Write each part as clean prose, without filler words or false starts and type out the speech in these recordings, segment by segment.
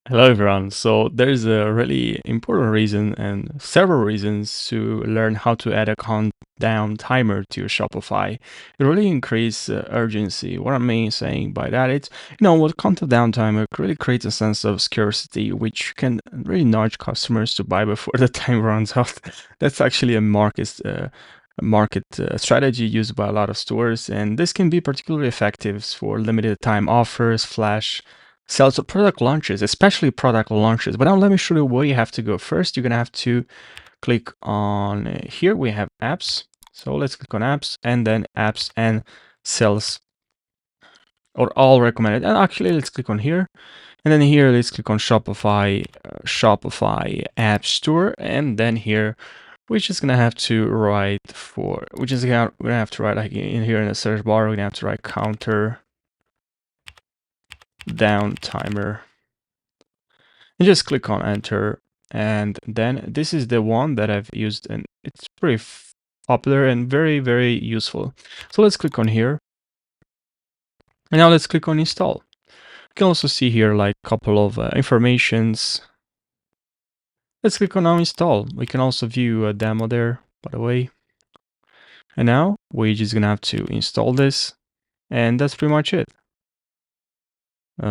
Hello everyone. So there's a really important reason and several reasons to learn how to add a countdown timer to your Shopify. It really increases urgency. What I mean saying by that, it's what countdown timer really creates a sense of scarcity, which can really nudge customers to buy before the time runs out. That's actually a market strategy used by a lot of stores, and this can be particularly effective for limited time offers, flash sales, or product launches, especially product launches. But now let me show you where you have to go. First, you're gonna have to click on here. We have apps. So let's click on apps and then apps and sales or all recommended. And actually, let's click on here. And then here, let's click on Shopify App Store. And then here, we're just gonna have to write we're gonna have to write like in here in the search bar, we're gonna have to write counter down timer. And just click on enter. And then this is the one that I've used, and it's pretty popular and very, very useful. So let's click on here. And now let's click on install. You can also see here like a couple of informations. Let's click on now install. We can also view a demo there, by the way. And now we're just gonna have to install this, and that's pretty much it.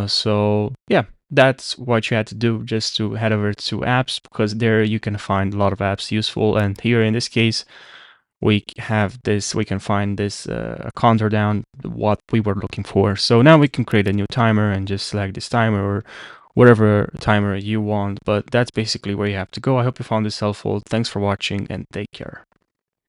So yeah, that's what you had to do, just to head over to apps, because there you can find a lot of apps useful. And here in this case, we can find this counter down what we were looking for. So now we can create a new timer and just select this timer or whatever timer you want. But that's basically where you have to go. I hope you found this helpful. Thanks for watching and take care.